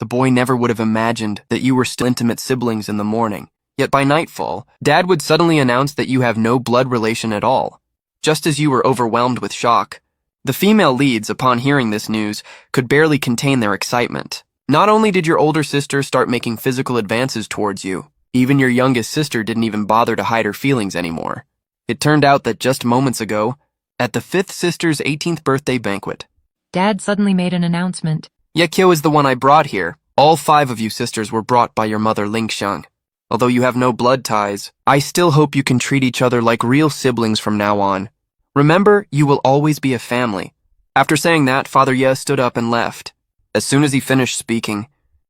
The boy never would have imagined that you were still intimate siblings in the morning. Yet by nightfall, Dad would suddenly announce that you have no blood relation at all. Just as you were overwhelmed with shock, the female leads, upon hearing this news, could barely contain their excitement. Not only did your older sister start making physical advances towards you, even your youngest sister didn't even bother to hide her feelings anymore. It turned out that just moments ago, at the fifth sister's 18th birthday banquet, Dad suddenly made an announcement. Yekyo is the one I brought here. All 5 of you sisters were brought by your mother Lingxiang. Although you have no blood ties, I still hope you can treat each other like real siblings from now on. Remember, you will always be a family. After saying that, Father Ye stood up and left. As soon as he finished speaking,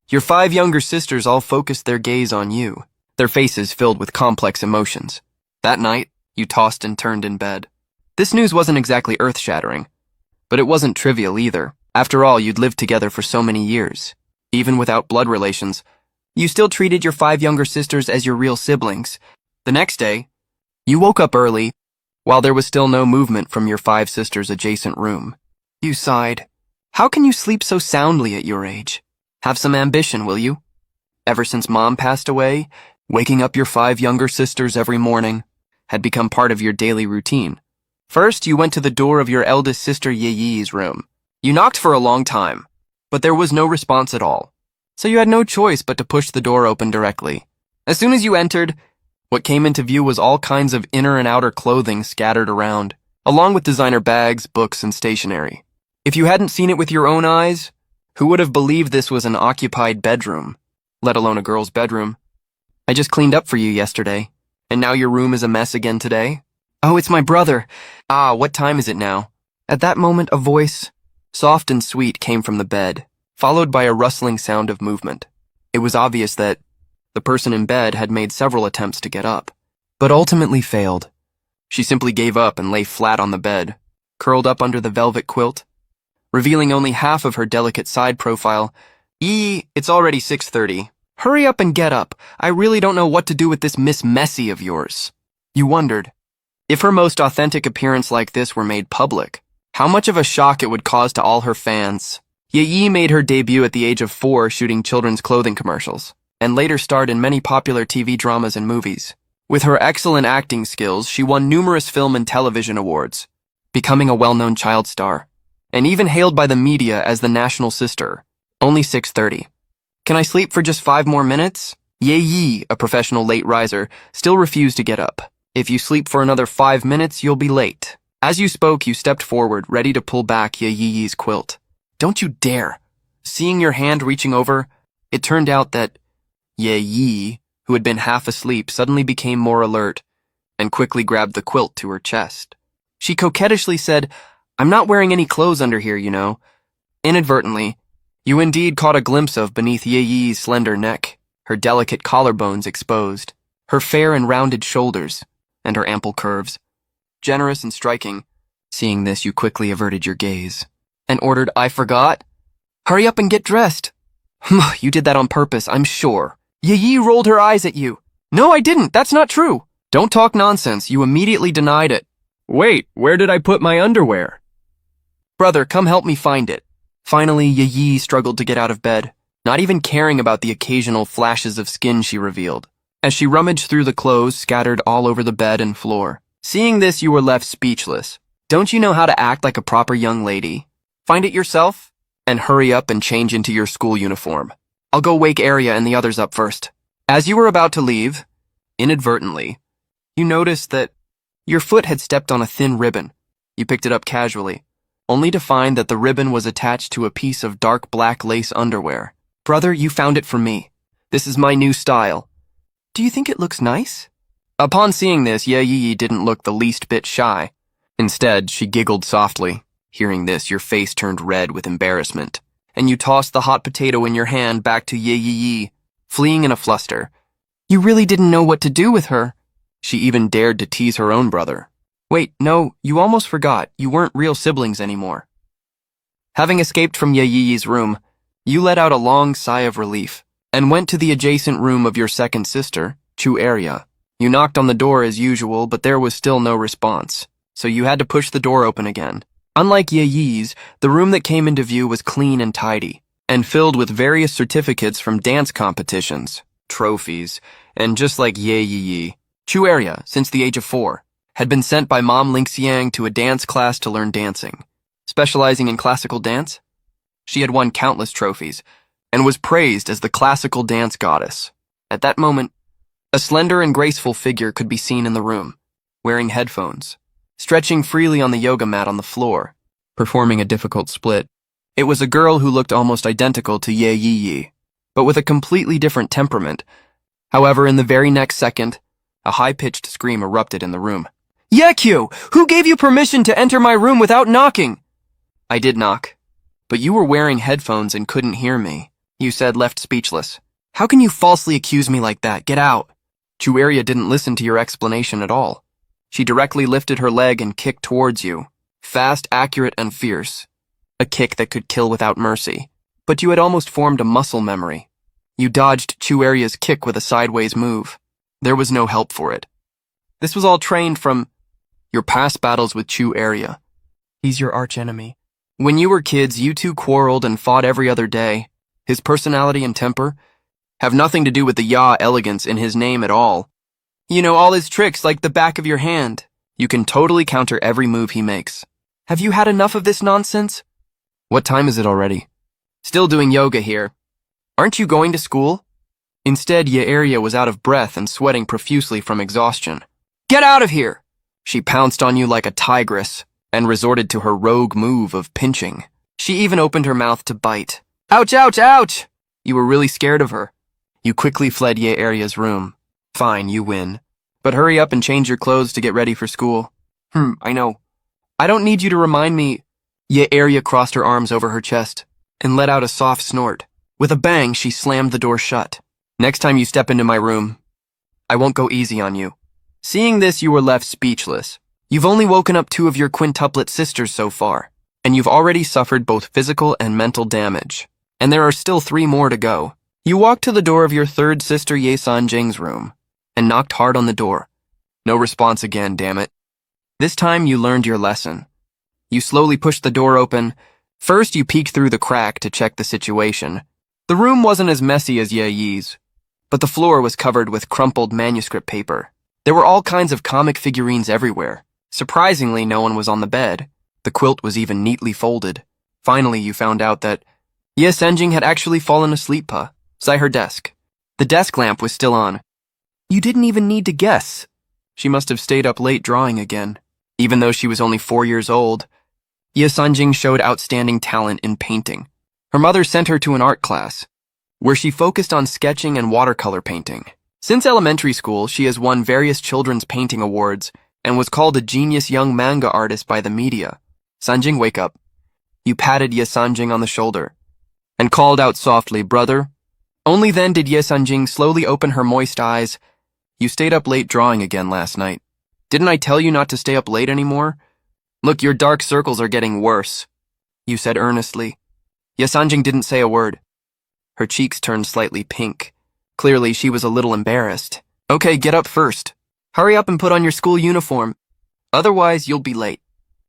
your 5 younger sisters all focused their gaze on you, their faces filled with complex emotions. That night, you tossed and turned in bed. This news wasn't exactly earth-shattering, but it wasn't trivial either. After all, you'd lived together for so many years. Even without blood relations, you still treated your 5 younger sisters as your real siblings. The next day, you woke up early, while there was still no movement from your 5 sisters' adjacent room. You sighed. How can you sleep so soundly at your age? Have some ambition, will you? Ever since Mom passed away, waking up your 5 younger sisters every morning had become part of your daily routine. First, you went to the door of your eldest sister Yeyi's room. You knocked for a long time, but there was no response at all, so you had no choice but to push the door open directly. As soon as you entered, what came into view was all kinds of inner and outer clothing scattered around, along with designer bags, books, and stationery. If you hadn't seen it with your own eyes, who would have believed this was an occupied bedroom, let alone a girl's bedroom? I just cleaned up for you yesterday, and now your room is a mess again today? Oh, it's my brother. Ah, what time is it now? At that moment, a voice, soft and sweet, came from the bed, followed by a rustling sound of movement. It was obvious that the person in bed had made several attempts to get up, but ultimately failed. She simply gave up and lay flat on the bed, curled up under the velvet quilt, revealing only half of her delicate side profile. It's already 6:30. Hurry up and get up. I really don't know what to do with this Miss Messy of yours. You wondered, if her most authentic appearance like this were made public, how much of a shock it would cause to all her fans. Yi made her debut at the age of 4 shooting children's clothing commercials, and later starred in many popular TV dramas and movies. With her excellent acting skills, she won numerous film and television awards, becoming a well-known child star, and even hailed by the media as the national sister. Only 6:30. Can I sleep for just 5 more minutes? Yi, a professional late riser, still refused to get up. If you sleep for another 5 minutes, you'll be late. As you spoke, you stepped forward, ready to pull back Yi's quilt. Don't you dare. Seeing your hand reaching over, it turned out that Yi, who had been half asleep, suddenly became more alert and quickly grabbed the quilt to her chest. She coquettishly said, I'm not wearing any clothes under here, you know. Inadvertently, you indeed caught a glimpse of beneath Yi's slender neck, her delicate collarbones exposed, her fair and rounded shoulders, and her ample curves. Generous and striking. Seeing this, you quickly averted your gaze and ordered, I forgot. Hurry up and get dressed. You did that on purpose, I'm sure. Yi rolled her eyes at you. No, I didn't. That's not true. Don't talk nonsense. You immediately denied it. Wait, where did I put my underwear? Brother, come help me find it. Finally, Yi struggled to get out of bed, not even caring about the occasional flashes of skin she revealed, as she rummaged through the clothes scattered all over the bed and floor. Seeing this, you were left speechless. Don't you know how to act like a proper young lady? Find it yourself, and hurry up and change into your school uniform. I'll go wake Arya and the others up first. As you were about to leave, inadvertently, you noticed that your foot had stepped on a thin ribbon. You picked it up casually, only to find that the ribbon was attached to a piece of dark black lace underwear. Brother, you found it for me. This is my new style. Do you think it looks nice? Upon seeing this, Yi didn't look the least bit shy. Instead, she giggled softly. Hearing this, your face turned red with embarrassment, and you tossed the hot potato in your hand back to Yi, fleeing in a fluster. You really didn't know what to do with her. She even dared to tease her own brother. Wait, no, you almost forgot. You weren't real siblings anymore. Having escaped from Yi's room, you let out a long sigh of relief and went to the adjacent room of your second sister, Arya. You knocked on the door as usual, but there was still no response, so you had to push the door open again. Unlike Yi's, the room that came into view was clean and tidy, and filled with various certificates from dance competitions, trophies, and just like Ye Yi Yi, Chueria, since the age of 4, had been sent by Mom Lingxiang to a dance class to learn dancing. Specializing in classical dance, she had won countless trophies and was praised as the classical dance goddess. At that moment, a slender and graceful figure could be seen in the room, wearing headphones, stretching freely on the yoga mat on the floor, performing a difficult split. It was a girl who looked almost identical to Ye Yi Yi, but with a completely different temperament. However, in the very next second, a high-pitched scream erupted in the room. Yekyu, who gave you permission to enter my room without knocking? I did knock, but you were wearing headphones and couldn't hear me, you said, left speechless. How can you falsely accuse me like that? Get out. Chueria didn't listen to your explanation at all. She directly lifted her leg and kicked towards you, fast, accurate, and fierce. A kick that could kill without mercy. But you had almost formed a muscle memory. You dodged Chueria's kick with a sideways move. There was no help for it. This was all trained from your past battles with Chueria. He's your archenemy. When you were kids, you two quarreled and fought every other day. His personality and temper have nothing to do with the Ya elegance in his name at all. You know all his tricks like the back of your hand. You can totally counter every move he makes. Have you had enough of this nonsense? What time is it already? Still doing yoga here. Aren't you going to school? Instead, Yearia was out of breath and sweating profusely from exhaustion. Get out of here! She pounced on you like a tigress and resorted to her rogue move of pinching. She even opened her mouth to bite. Ouch, ouch, ouch! You were really scared of her. You quickly fled Yearia's room. Fine, you win. But hurry up and change your clothes to get ready for school. I know. I don't need you to remind me. Yearia crossed her arms over her chest and let out a soft snort. With a bang, she slammed the door shut. Next time you step into my room, I won't go easy on you. Seeing this, you were left speechless. You've only woken up 2 of your quintuplet sisters so far, and you've already suffered both physical and mental damage. And there are still 3 more to go. You walked to the door of your 3rd sister Ye Sanjing's room and knocked hard on the door. No response again, damn it. This time you learned your lesson. You slowly pushed the door open. First, you peeked through the crack to check the situation. The room wasn't as messy as Ye Yi's, but the floor was covered with crumpled manuscript paper. There were all kinds of comic figurines everywhere. Surprisingly, no one was on the bed. The quilt was even neatly folded. Finally, you found out that Ye Sanjing had actually fallen asleep beside her desk. The desk lamp was still on. You didn't even need to guess. She must have stayed up late drawing again. Even though she was only 4 years old, Ye Sanjing showed outstanding talent in painting. Her mother sent her to an art class, where she focused on sketching and watercolor painting. Since elementary school, she has won various children's painting awards and was called a genius young manga artist by the media. Sanjing, wake up. You patted Ye Sanjing on the shoulder and called out softly, brother. Only then did Ye Sanjing slowly open her moist eyes. You stayed up late drawing again last night. Didn't I tell you not to stay up late anymore? Look, your dark circles are getting worse, you said earnestly. Ye Sanjing didn't say a word. Her cheeks turned slightly pink. Clearly, she was a little embarrassed. Okay, get up first. Hurry up and put on your school uniform. Otherwise, you'll be late.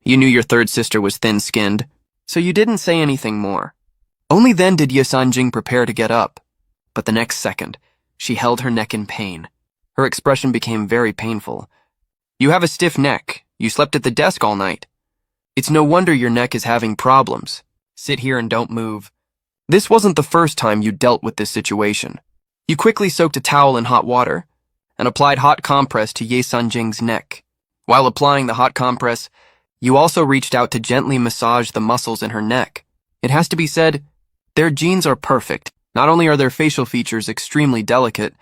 You knew your 3rd sister was thin-skinned, so you didn't say anything more. Only then did Ye Sanjing prepare to get up. But the next second, she held her neck in pain. Her expression became very painful. You have a stiff neck. You slept at the desk all night. It's no wonder your neck is having problems. Sit here and don't move. This wasn't the first time you dealt with this situation. You quickly soaked a towel in hot water and applied hot compress to Ye Sanjing's neck. While applying the hot compress, you also reached out to gently massage the muscles in her neck. It has to be said, their genes are perfect. Not only are their facial features extremely delicate,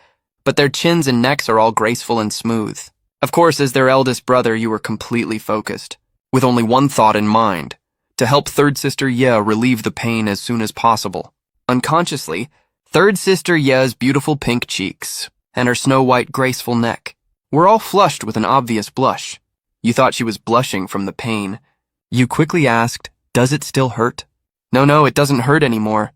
but their chins and necks are all graceful and smooth. Of course, as their eldest brother, you were completely focused, with only one thought in mind, to help 3rd sister Ye relieve the pain as soon as possible. Unconsciously, 3rd sister Ye's beautiful pink cheeks and her snow-white graceful neck were all flushed with an obvious blush. You thought she was blushing from the pain. You quickly asked, does it still hurt? No, it doesn't hurt anymore.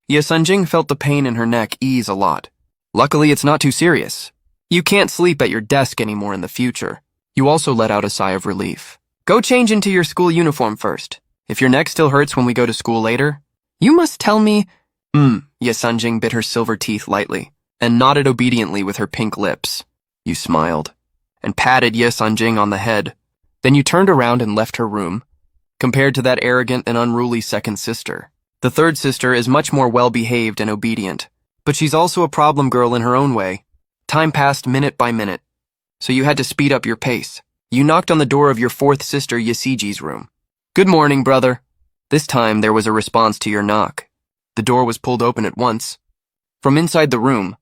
Ye Sanjing felt the pain in her neck ease a lot. Luckily, it's not too serious. You can't sleep at your desk anymore in the future. You also let out a sigh of relief. Go change into your school uniform first. If your neck still hurts when we go to school later, you must tell me Ye Sunjing bit her silver teeth lightly and nodded obediently with her pink lips. You smiled and patted Ye Sunjing on the head. Then you turned around and left her room. Compared to that arrogant and unruly second sister, the third sister is much more well-behaved and obedient, but she's also a problem girl in her own way. Time passed minute by minute, so you had to speed up your pace. You knocked on the door of your fourth sister Yasiji's room. "Good morning, brother." This time there was a response to your knock. The door was pulled open at once. From inside the room,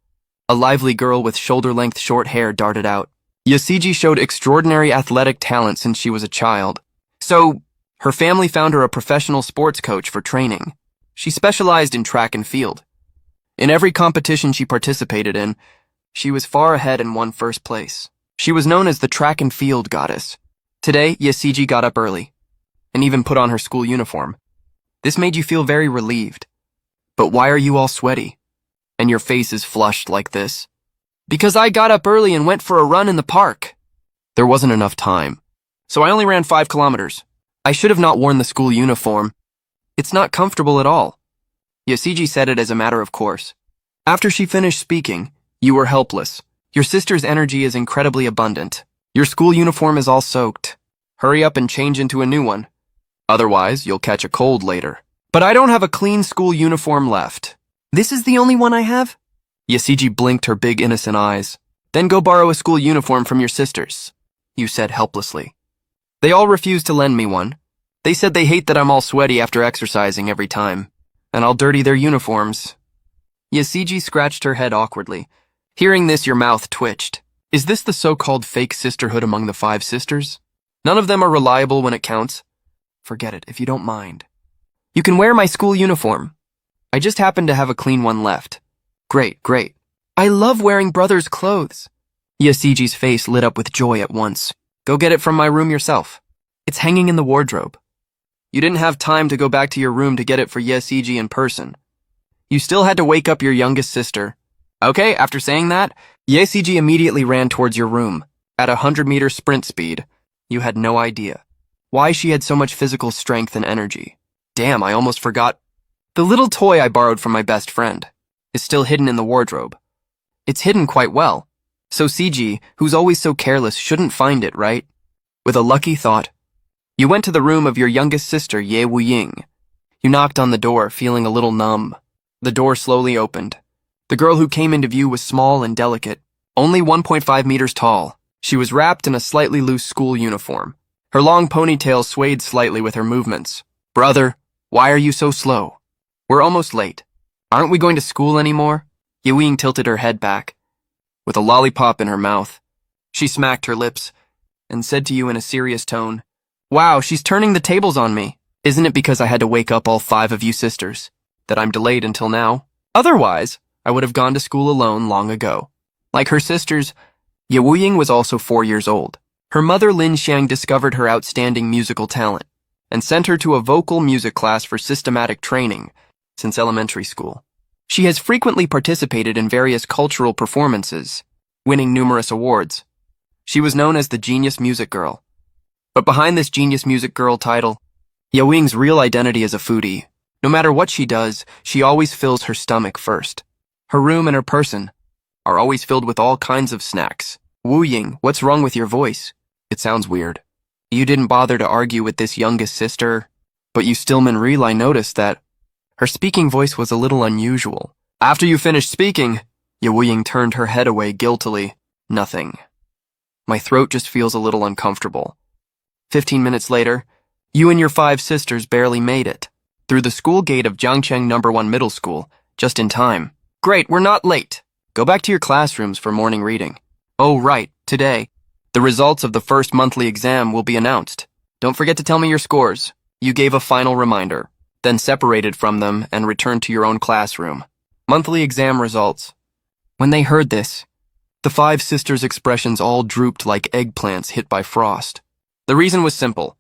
a lively girl with shoulder-length short hair darted out. Yasiji showed extraordinary athletic talent since she was a child. So, her family found her a professional sports coach for training. She specialized in track and field. In every competition she participated in, she was far ahead and won first place. She was known as the track and field goddess. Today, Yasiji got up early, and even put on her school uniform. This made you feel very relieved. But why are you all sweaty? And your face is flushed like this? Because I got up early and went for a run in the park. There wasn't enough time, so I only ran 5 kilometers. I should have not worn the school uniform. It's not comfortable at all. Yasiji said it as a matter of course. After she finished speaking, you were helpless. Your sister's energy is incredibly abundant. Your school uniform is all soaked. Hurry up and change into a new one. Otherwise, you'll catch a cold later. But I don't have a clean school uniform left. This is the only one I have? Yasiji blinked her big innocent eyes. Then go borrow a school uniform from your sisters, you said helplessly. They all refused to lend me one. They said they hate that I'm all sweaty after exercising every time, and I'll dirty their uniforms. Yasiji scratched her head awkwardly. Hearing this, your mouth twitched. Is this the so-called fake sisterhood among the 5 sisters? None of them are reliable when it counts. Forget it, if you don't mind. You can wear my school uniform. I just happen to have a clean one left. Great, great. I love wearing brother's clothes. Yasiji's face lit up with joy at once. Go get it from my room yourself. It's hanging in the wardrobe. You didn't have time to go back to your room to get it for Yasiji in person. You still had to wake up your youngest sister. Okay, after saying that, Yasiji immediately ran towards your room, at 100-meter sprint speed. You had no idea why she had so much physical strength and energy. Damn, I almost forgot. The little toy I borrowed from my best friend is still hidden in the wardrobe. It's hidden quite well, so CG, who's always so careless, shouldn't find it, right? With a lucky thought, you went to the room of your youngest sister, Ye Wuying. You knocked on the door, feeling a little numb. The door slowly opened. The girl who came into view was small and delicate, only 1.5 meters tall. She was wrapped in a slightly loose school uniform. Her long ponytail swayed slightly with her movements. Brother, why are you so slow? We're almost late. Aren't we going to school anymore? Yewing tilted her head back. With a lollipop in her mouth, she smacked her lips and said to you in a serious tone, Wow, she's turning the tables on me. Isn't it because I had to wake up all 5 of you sisters that I'm delayed until now? Otherwise, I would have gone to school alone long ago. Like her sisters, Ye Wuying was also 4 years old. Her mother Lin Xiang discovered her outstanding musical talent and sent her to a vocal music class for systematic training since elementary school. She has frequently participated in various cultural performances, winning numerous awards. She was known as the Genius Music Girl. But behind this Genius Music Girl title, Ye Wuying's real identity is a foodie. No matter what she does, she always fills her stomach first. Her room and her person are always filled with all kinds of snacks. Wu Ying, what's wrong with your voice? It sounds weird. You didn't bother to argue with this youngest sister, but you Stillman Real, I noticed that her speaking voice was a little unusual. After you finished speaking, Ye Wuying turned her head away guiltily. Nothing. My throat just feels a little uncomfortable. 15 minutes later, you and your 5 sisters barely made it through the school gate of Jiangcheng No. 1 Middle School, just in time. Great, we're not late. Go back to your classrooms for morning reading. Oh, right, today, the results of the first monthly exam will be announced. Don't forget to tell me your scores. You gave a final reminder, then separated from them and returned to your own classroom. Monthly exam results. When they heard this, the 5 sisters' expressions all drooped like eggplants hit by frost. The reason was simple.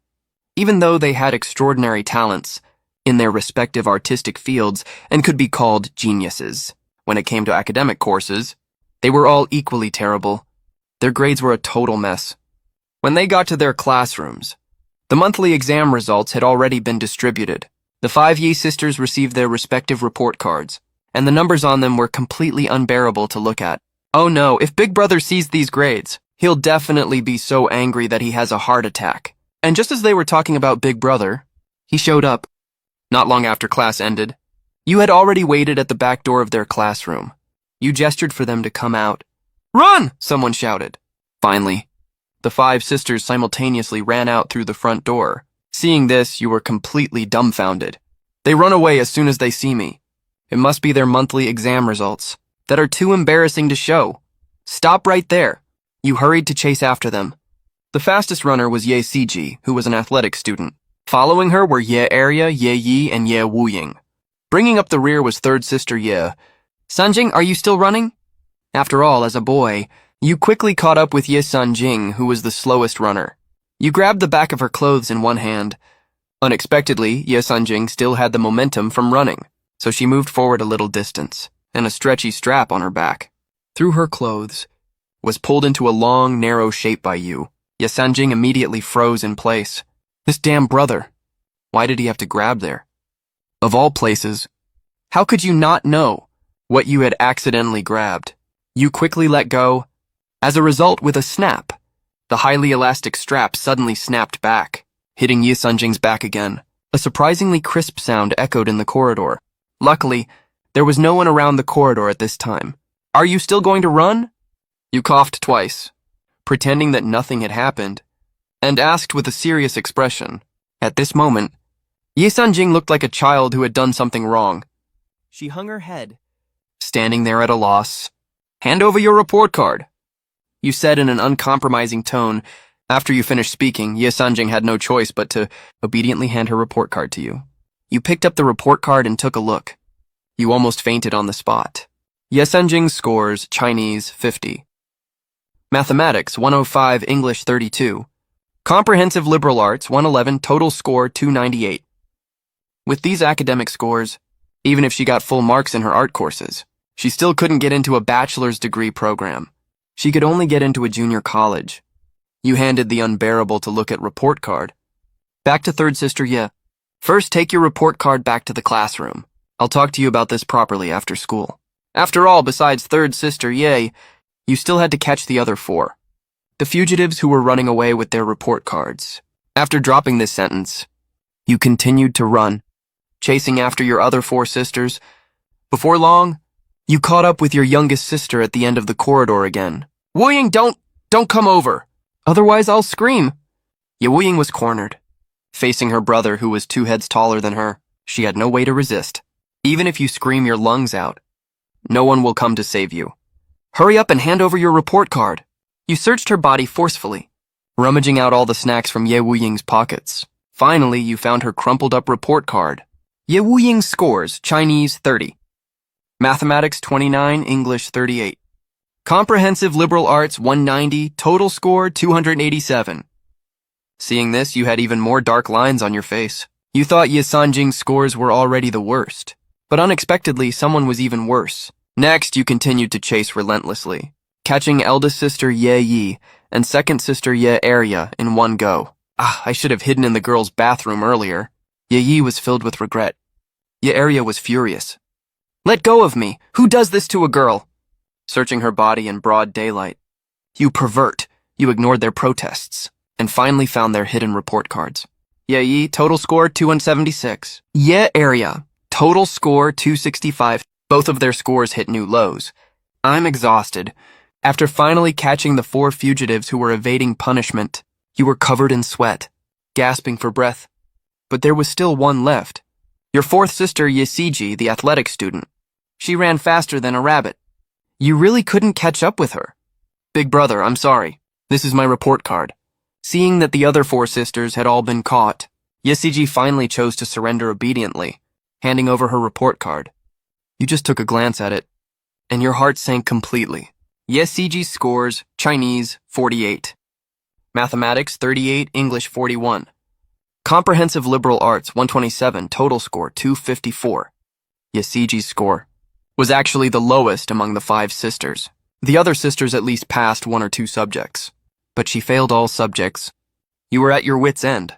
Even though they had extraordinary talents in their respective artistic fields and could be called geniuses, when it came to academic courses, they were all equally terrible. Their grades were a total mess. When they got to their classrooms, the monthly exam results had already been distributed. The 5 Yi sisters received their respective report cards, and the numbers on them were completely unbearable to look at. Oh no, if Big Brother sees these grades, he'll definitely be so angry that he has a heart attack. And just as they were talking about Big Brother, he showed up. Not long after class ended, you had already waited at the back door of their classroom. You gestured for them to come out. Run! Someone shouted. Finally, the 5 sisters simultaneously ran out through the front door. Seeing this, you were completely dumbfounded. They run away as soon as they see me. It must be their monthly exam results that are too embarrassing to show. Stop right there. You hurried to chase after them. The fastest runner was Ye Siji, who was an athletic student. Following her were Ye Area, Ye Yi, and Ye Wuying. Bringing up the rear was third sister Ye. Sanjing, are you still running? After all, as a boy, you quickly caught up with Ye Sanjing, who was the slowest runner. You grabbed the back of her clothes in one hand. Unexpectedly, Ye Sanjing still had the momentum from running, so she moved forward a little distance, and a stretchy strap on her back, through her clothes, was pulled into a long, narrow shape by you. Ye Sanjing immediately froze in place. This damn brother. Why did he have to grab there? Of all places, how could you not know what you had accidentally grabbed? You quickly let go. As a result, with a snap, the highly elastic strap suddenly snapped back, hitting Ye Sanjing's back again. A surprisingly crisp sound echoed in the corridor. Luckily, there was no one around the corridor at this time. Are you still going to run? You coughed twice, pretending that nothing had happened, and asked with a serious expression. At this moment, Ye Sanjing looked like a child who had done something wrong. She hung her head, standing there at a loss. Hand over your report card, you said in an uncompromising tone. After you finished speaking, Ye Sanjing had no choice but to obediently hand her report card to you. You picked up the report card and took a look. You almost fainted on the spot. Ye Sanjing's scores: Chinese 50, Mathematics 105, English 32, Comprehensive Liberal Arts 111, total score 298. With these academic scores, even if she got full marks in her art courses, she still couldn't get into a bachelor's degree program. She could only get into a junior college. You handed the unbearable-to-look-at report card back to third sister Ye. First, take your report card back to the classroom. I'll talk to you about this properly after school. After all, besides third sister Ye, you still had to catch the other 4. The fugitives who were running away with their report cards. After dropping this sentence, you continued to run, chasing after your other 4 sisters. Before long, you caught up with your youngest sister at the end of the corridor again. Wuying, don't come over. Otherwise, I'll scream. Ye Wuying was cornered, facing her brother who was 2 heads taller than her. She had no way to resist. Even if you scream your lungs out, no one will come to save you. Hurry up and hand over your report card. You searched her body forcefully, rummaging out all the snacks from Ye Wuying's pockets. Finally, you found her crumpled up report card. Ye Wuying's scores: Chinese 30, Mathematics 29, English 38, Comprehensive Liberal Arts 190, total score 287. Seeing this, you had even more dark lines on your face. You thought Ye Sanjing's scores were already the worst, but unexpectedly, someone was even worse. Next, you continued to chase relentlessly, catching eldest sister Ye Yi and second sister Ye Area in one go. I should have hidden in the girls' bathroom earlier. Ye Yi was filled with regret. Ye Area was furious. Let go of me! Who does this to a girl? Searching her body in broad daylight. You pervert! You ignored their protests, and finally found their hidden report cards. Ye Yi, total score 276. Ye Area, total score 265. Both of their scores hit new lows. I'm exhausted. After finally catching the 4 fugitives who were evading punishment, you were covered in sweat, gasping for breath. But there was still one left. Your 4th sister, Ye Siji, the athletic student. She ran faster than a rabbit. You really couldn't catch up with her. Big brother, I'm sorry. This is my report card. Seeing that the other 4 sisters had all been caught, Ye Siji finally chose to surrender obediently, handing over her report card. You just took a glance at it, and your heart sank completely. Ye Siji's scores: Chinese 48, Mathematics 38, English 41, Comprehensive Liberal Arts 127, total score 254. Ye Siji's score was actually the lowest among the 5 sisters. The other sisters at least passed 1 or 2 subjects, but she failed all subjects. You were at your wits' end.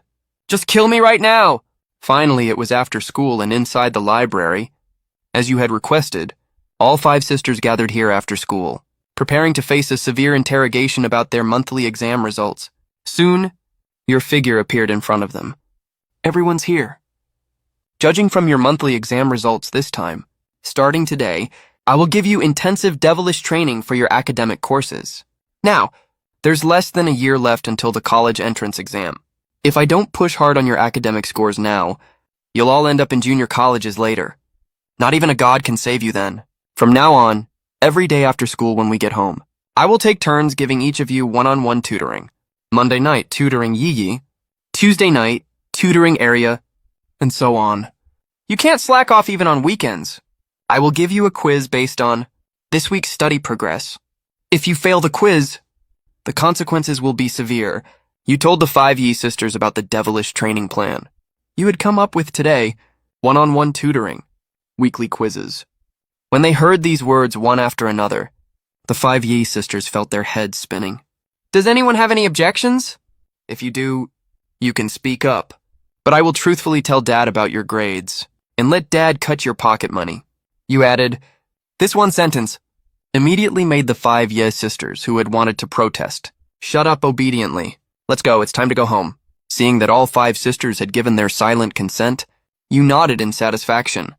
Just kill me right now! Finally, it was after school and inside the library. As you had requested, all 5 sisters gathered here after school, preparing to face a severe interrogation about their monthly exam results. Soon, your figure appeared in front of them. Everyone's here. Judging from your monthly exam results this time, starting today, I will give you intensive devilish training for your academic courses. Now, there's less than a year left until the college entrance exam. If I don't push hard on your academic scores now, you'll all end up in junior colleges later. Not even a god can save you then. From now on, every day after school when we get home, I will take turns giving each of you one-on-one tutoring. Monday night, tutoring Yi. Tuesday night, tutoring Area, and so on. You can't slack off even on weekends. I will give you a quiz based on this week's study progress. If you fail the quiz, the consequences will be severe. You told the 5 Yi sisters about the devilish training plan you had come up with today, one-on-one tutoring, weekly quizzes. When they heard these words one after another, the 5 Yi sisters felt their heads spinning. Does anyone have any objections? If you do, you can speak up. But I will truthfully tell Dad about your grades, and let Dad cut your pocket money. You added, this one sentence immediately made the 5 Ye sisters who had wanted to protest shut up obediently. Let's go, it's time to go home. Seeing that all 5 sisters had given their silent consent, you nodded in satisfaction.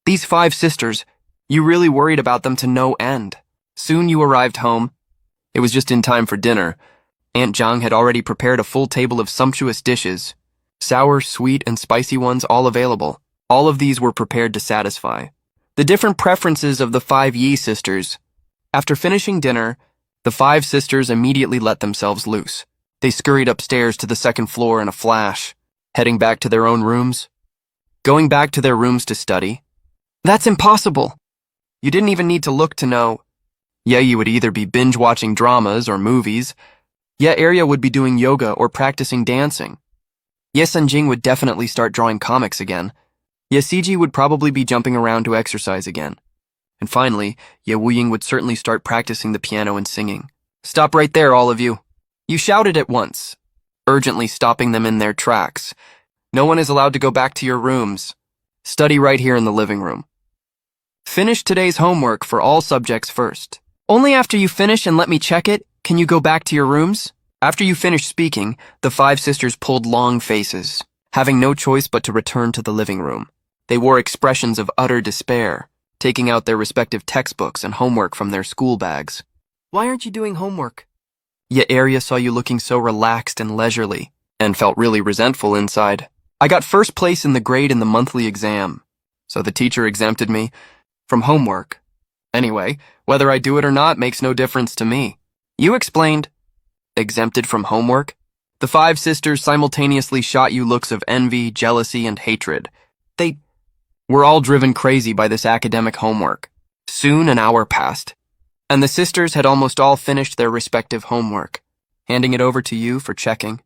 These 5 sisters, you really worried about them to no end. Soon you arrived home. It was just in time for dinner. Aunt Zhang had already prepared a full table of sumptuous dishes. Sour, sweet, and spicy ones all available. All of these were prepared to satisfy the different preferences of the 5 Yi sisters. After finishing dinner, the 5 sisters immediately let themselves loose. They scurried upstairs to the 2nd floor in a flash, heading back to their own rooms. Going back to their rooms to study? That's impossible. You didn't even need to look to know. Yeah, you would either be binge-watching dramas or movies. Yeah, Arya would be doing yoga or practicing dancing. Yeah, Sunjing would definitely start drawing comics again. Yeah, Siji would probably be jumping around to exercise again. And finally, yeah, Wuying would certainly start practicing the piano and singing. Stop right there, all of you. You shouted at once, urgently stopping them in their tracks. No one is allowed to go back to your rooms. Study right here in the living room. Finish today's homework for all subjects first. Only after you finish and let me check it, can you go back to your rooms? After you finished speaking, the 5 sisters pulled long faces, having no choice but to return to the living room. They wore expressions of utter despair, taking out their respective textbooks and homework from their school bags. Why aren't you doing homework? Yet Arya saw you looking so relaxed and leisurely, and felt really resentful inside. I got 1st place in the grade in the monthly exam, so the teacher exempted me from homework. Anyway, whether I do it or not makes no difference to me. You explained. Exempted from homework? The 5 sisters simultaneously shot you looks of envy, jealousy, and hatred. They were all driven crazy by this academic homework. Soon an hour passed, and the sisters had almost all finished their respective homework, handing it over to you for checking.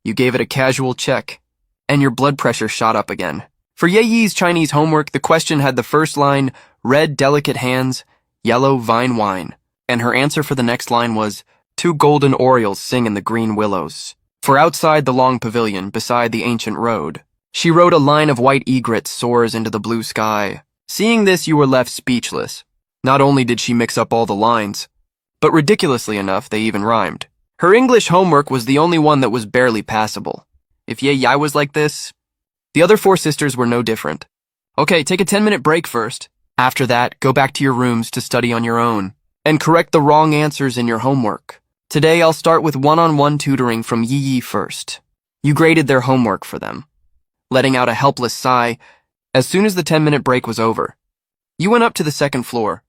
You gave it a casual check, and your blood pressure shot up again. For Ye Yi's Chinese homework, the question had the first line, red delicate hands, yellow vine wine, and her answer for the next line was, 2 golden orioles sing in the green willows. For outside the long pavilion, beside the ancient road, she wrote a line of white egrets soars into the blue sky. Seeing this, you were left speechless. Not only did she mix up all the lines, but ridiculously enough, they even rhymed. Her English homework was the only one that was barely passable. If Ye Yai was like this, the other 4 sisters were no different. Okay, take a 10-minute break first. After that, go back to your rooms to study on your own, and correct the wrong answers in your homework. Today, I'll start with one-on-one tutoring from Yi Yi first. You graded their homework for them, letting out a helpless sigh as soon as the 10-minute break was over. You went up to the 2nd floor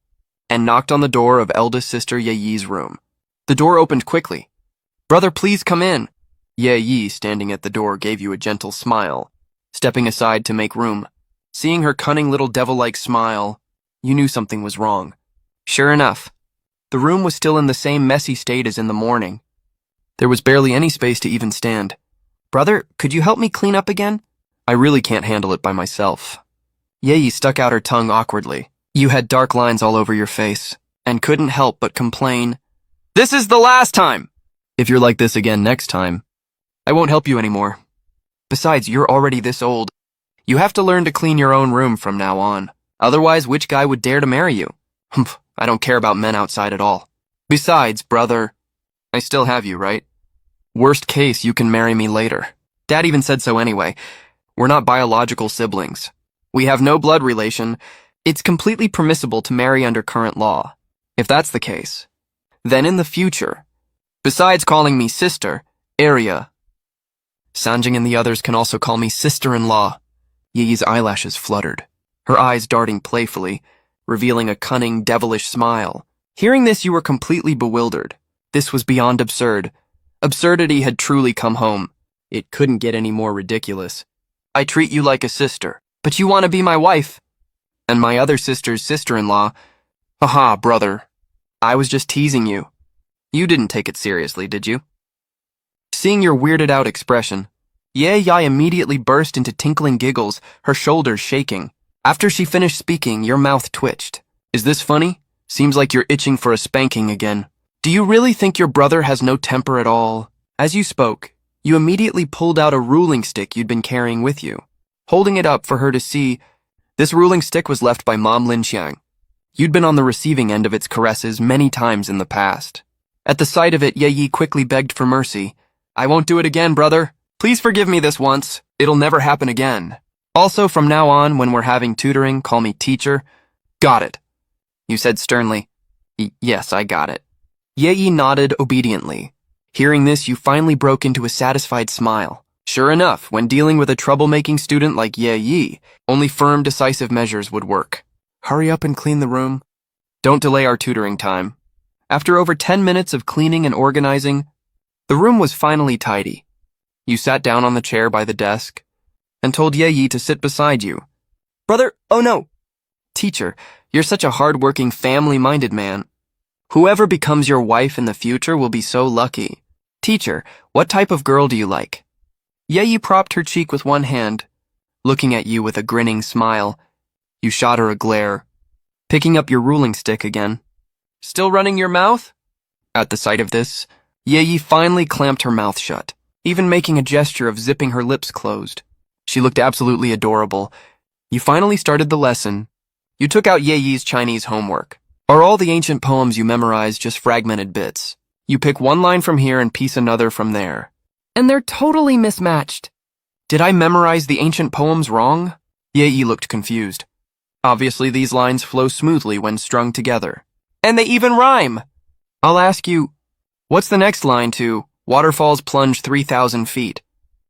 and knocked on the door of eldest sister Ye Yi's room. The door opened quickly. Brother, please come in. Ye Yi, standing at the door, gave you a gentle smile, stepping aside to make room. Seeing her cunning little devil-like smile, you knew something was wrong. Sure enough, the room was still in the same messy state as in the morning. There was barely any space to even stand. Brother, could you help me clean up again? I really can't handle it by myself. Ye Yi stuck out her tongue awkwardly. You had dark lines all over your face, and couldn't help but complain. This is the last time! If you're like this again next time, I won't help you anymore. Besides, you're already this old. You have to learn to clean your own room from now on. Otherwise, which guy would dare to marry you? Humph, I don't care about men outside at all. Besides, brother, I still have you, right? Worst case, you can marry me later. Dad even said so anyway. We're not biological siblings. We have no blood relation. It's completely permissible to marry under current law. If that's the case, then in the future, besides calling me sister, Arya, Sanjing and the others can also call me sister-in-law. Yi's eyelashes fluttered, her eyes darting playfully, revealing a cunning, devilish smile. Hearing this, you were completely bewildered. This was beyond absurd. Absurdity had truly come home. It couldn't get any more ridiculous. I treat you like a sister, but you want to be my wife. And my other sister's sister-in-law. Haha, brother. I was just teasing you. You didn't take it seriously, did you? Seeing your weirded-out expression, Yi immediately burst into tinkling giggles, her shoulders shaking. After she finished speaking, your mouth twitched. Is this funny? Seems like you're itching for a spanking again. Do you really think your brother has no temper at all? As you spoke, you immediately pulled out a ruling stick you'd been carrying with you. Holding it up for her to see, this ruling stick was left by Mom Linxiang. You'd been on the receiving end of its caresses many times in the past. At the sight of it, Yi quickly begged for mercy. I won't do it again, brother. Please forgive me this once. It'll never happen again. Also, from now on, when we're having tutoring, call me teacher. Got it. You said sternly. Yes, I got it. Yi nodded obediently. Hearing this, you finally broke into a satisfied smile. Sure enough, when dealing with a troublemaking student like Yi, only firm, decisive measures would work. Hurry up and clean the room. Don't delay our tutoring time. After over 10 minutes of cleaning and organizing, the room was finally tidy. You sat down on the chair by the desk and told Yi to sit beside you. Brother, oh no. Teacher, you're such a hard-working, family-minded man. Whoever becomes your wife in the future will be so lucky. Teacher, what type of girl do you like? Yi propped her cheek with one hand, looking at you with a grinning smile. You shot her a glare, picking up your ruling stick again. Still running your mouth? At the sight of this, Yi finally clamped her mouth shut, even making a gesture of zipping her lips closed. She looked absolutely adorable. You finally started the lesson. You took out Yi's Chinese homework. Are all the ancient poems you memorized just fragmented bits? You pick one line from here and piece another from there. And they're totally mismatched. Did I memorize the ancient poems wrong? Yi looked confused. Obviously, these lines flow smoothly when strung together. And they even rhyme! I'll ask you, what's the next line to Waterfalls Plunge 3,000 feet?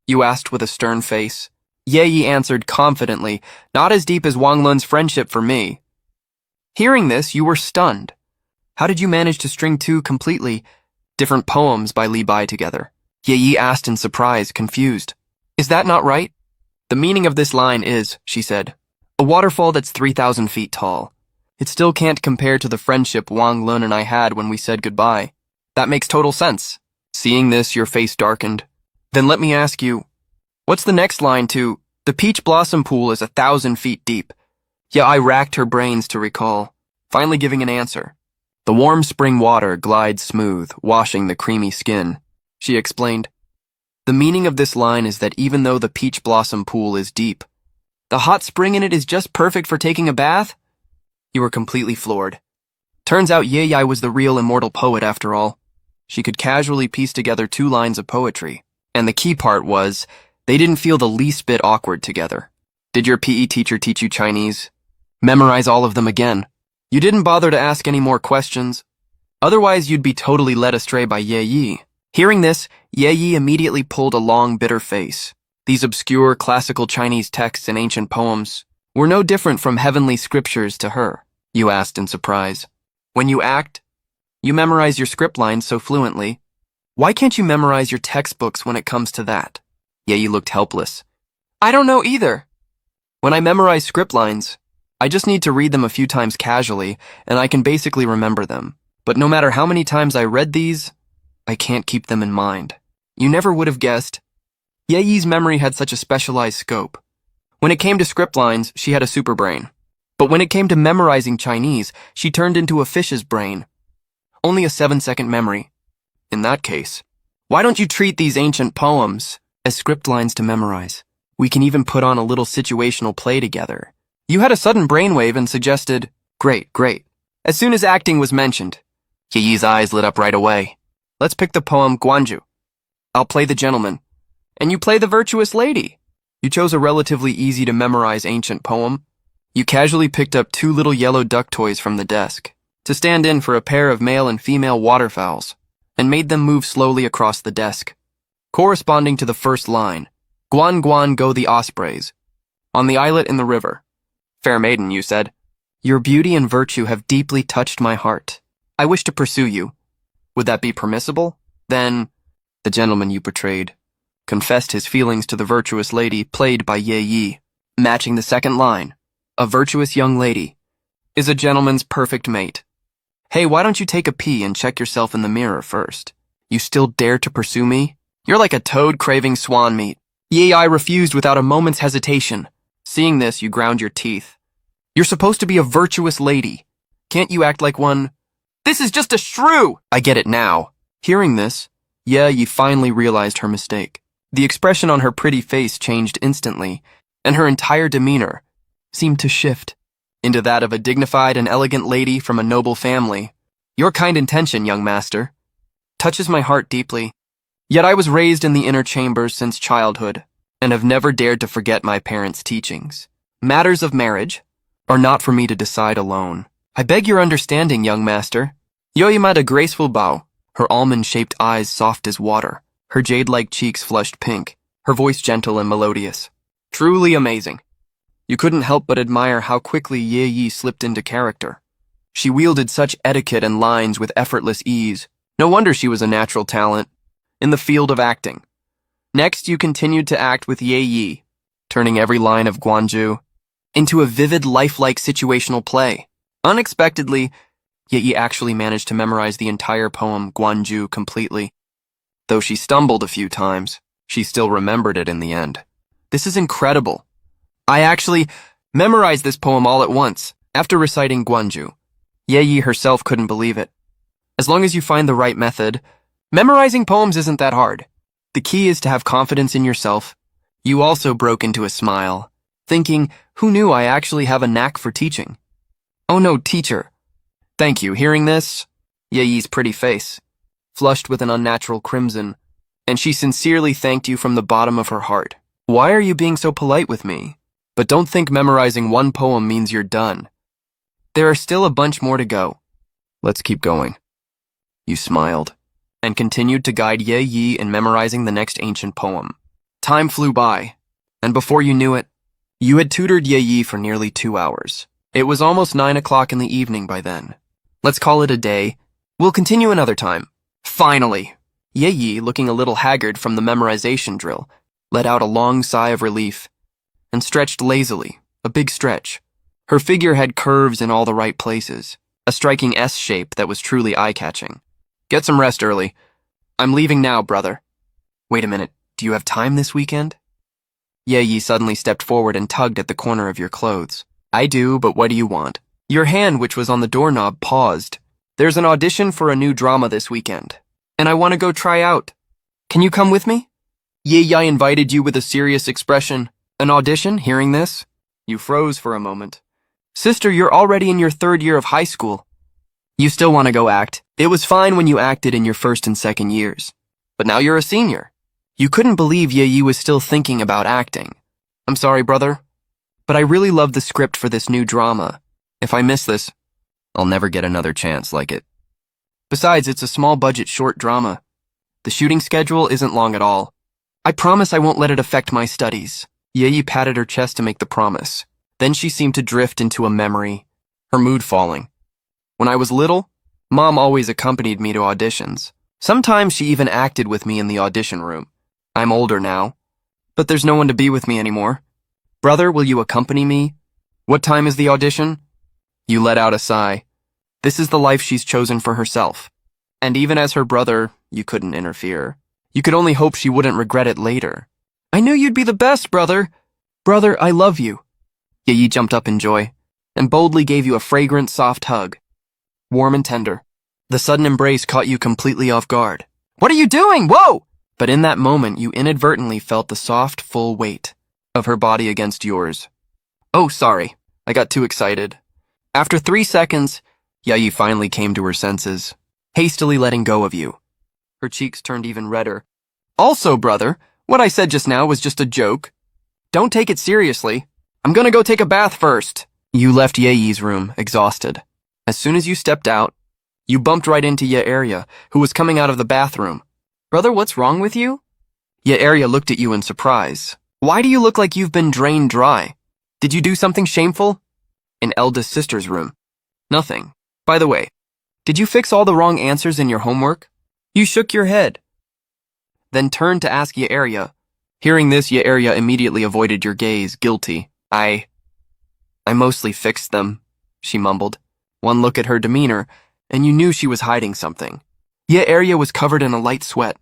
You asked with a stern face. Yi answered confidently, not as deep as Wang Lun's friendship for me. Hearing this, you were stunned. How did you manage to string two completely different poems by Li Bai together? Yi asked in surprise, confused. Is that not right? The meaning of this line is, she said, a waterfall that's 3,000 feet tall. It still can't compare to the friendship Wang Lun and I had when we said goodbye. That makes total sense. Seeing this, your face darkened. Then let me ask you, what's the next line to the peach blossom pool is 1,000 feet deep? I racked her brains to recall, finally giving an answer. The warm spring water glides smooth, washing the creamy skin. She explained, the meaning of this line is that even though the peach blossom pool is deep, the hot spring in it is just perfect for taking a bath? You were completely floored. Turns out Yi was the real immortal poet after all. She could casually piece together 2 lines of poetry. And the key part was, they didn't feel the least bit awkward together. Did your PE teacher teach you Chinese? Memorize all of them again. You didn't bother to ask any more questions. Otherwise, you'd be totally led astray by Yi. Hearing this, Yi immediately pulled a long, bitter face. These obscure classical Chinese texts and ancient poems were no different from heavenly scriptures to her. You asked in surprise. When you act, you memorize your script lines so fluently. Why can't you memorize your textbooks when it comes to that? Yi looked helpless. I don't know either. When I memorize script lines, I just need to read them a few times casually, and I can basically remember them. But no matter how many times I read these, I can't keep them in mind. You never would have guessed. Yi's memory had such a specialized scope. When it came to script lines, she had a super brain. But when it came to memorizing Chinese, she turned into a fish's brain. Only a 7-second memory. In that case, why don't you treat these ancient poems as script lines to memorize. We can even put on a little situational play together. You had a sudden brainwave and suggested, great, great. As soon as acting was mentioned, Yeyi's eyes lit up right away. Let's pick the poem Guanju. I'll play the gentleman, and you play the virtuous lady. You chose a relatively easy to memorize ancient poem. You casually picked up 2 little yellow duck toys from the desk to stand in for a pair of male and female waterfowls and made them move slowly across the desk, corresponding to the first line, Guan guan go the ospreys. On the islet in the river. Fair maiden, you said, your beauty and virtue have deeply touched my heart. I wish to pursue you. Would that be permissible? Then, the gentleman you portrayed confessed his feelings to the virtuous lady played by Yeyi, matching the second line. A virtuous young lady is a gentleman's perfect mate. Hey, why don't you take a pee and check yourself in the mirror first? You still dare to pursue me? You're like a toad craving swan meat. Yeyi refused without a moment's hesitation. Seeing this, you ground your teeth. You're supposed to be a virtuous lady. Can't you act like one? This is just a shrew! I get it now. Hearing this, Yeyi finally realized her mistake. The expression on her pretty face changed instantly, and her entire demeanor seemed to shift into that of a dignified and elegant lady from a noble family. Your kind intention, young master, touches my heart deeply. Yet I was raised in the inner chambers since childhood, and have never dared to forget my parents' teachings. Matters of marriage are not for me to decide alone. I beg your understanding, young master. Yeyi made a graceful bow, her almond-shaped eyes soft as water, her jade-like cheeks flushed pink, her voice gentle and melodious. Truly amazing. You couldn't help but admire how quickly Yeyi slipped into character. She wielded such etiquette and lines with effortless ease. No wonder she was a natural talent in the field of acting. Next, you continued to act with Yeyi, turning every line of Guanju into a vivid, lifelike situational play. Unexpectedly, Yeyi actually managed to memorize the entire poem Guanju completely. Though she stumbled a few times, she still remembered it in the end. This is incredible. I actually memorized this poem all at once, after reciting Guanju. Yeyi herself couldn't believe it. As long as you find the right method, memorizing poems isn't that hard. The key is to have confidence in yourself. You also broke into a smile, thinking, who knew I actually have a knack for teaching? Oh no, teacher. Thank you. Hearing this, Yeyi's pretty face flushed with an unnatural crimson, and she sincerely thanked you from the bottom of her heart. Why are you being so polite with me? But don't think memorizing one poem means you're done. There are still a bunch more to go. Let's keep going. You smiled, and continued to guide Yeyi in memorizing the next ancient poem. Time flew by, and before you knew it, you had tutored Yeyi for nearly 2 hours. It was almost 9 o'clock in the evening by then. Let's call it a day. We'll continue another time. Finally! Yeyi, looking a little haggard from the memorization drill, let out a long sigh of relief and stretched lazily, a big stretch. Her figure had curves in all the right places, a striking S shape that was truly eye-catching. Get some rest early. I'm leaving now, brother. Wait a minute, do you have time this weekend? Yeyi suddenly stepped forward and tugged at the corner of your clothes. I do, but what do you want? Your hand, which was on the doorknob, paused. There's an audition for a new drama this weekend, and I want to go try out. Can you come with me? Yeyi invited you with a serious expression. An audition? Hearing this, you froze for a moment. Sister, you're already in your 3rd year of high school. You still want to go act. It was fine when you acted in your 1st and 2nd years, but now you're a senior. You couldn't believe Yeyi was still thinking about acting. I'm sorry, brother, but I really love the script for this new drama. If I miss this, I'll never get another chance like it. Besides, it's a small-budget short drama. The shooting schedule isn't long at all. I promise I won't let it affect my studies. Yeyi patted her chest to make the promise. Then she seemed to drift into a memory, her mood falling. When I was little, Mom always accompanied me to auditions. Sometimes she even acted with me in the audition room. I'm older now, but there's no one to be with me anymore. Brother, will you accompany me? What time is the audition? You let out a sigh. This is the life she's chosen for herself. And even as her brother, you couldn't interfere. You could only hope she wouldn't regret it later. I knew you'd be the best, brother. Brother, I love you. Yeyi jumped up in joy and boldly gave you a fragrant, soft hug. Warm and tender. The sudden embrace caught you completely off guard. What are you doing? Whoa! But in that moment, you inadvertently felt the soft, full weight of her body against yours. Oh, sorry. I got too excited. After 3 seconds, Yayi finally came to her senses, hastily letting go of you. Her cheeks turned even redder. Also, brother, what I said just now was just a joke. Don't take it seriously. I'm gonna go take a bath first. You left Yayi's room, exhausted. As soon as you stepped out, you bumped right into Yearia, who was coming out of the bathroom. Brother, what's wrong with you? Yearia looked at you in surprise. Why do you look like you've been drained dry? Did you do something shameful? In eldest sister's room. Nothing. By the way, did you fix all the wrong answers in your homework? You shook your head. Then turned to ask Yearia. Hearing this, Yearia immediately avoided your gaze, guilty. I mostly fixed them, she mumbled. One look at her demeanor, and you knew she was hiding something. Yearia was covered in a light sweat.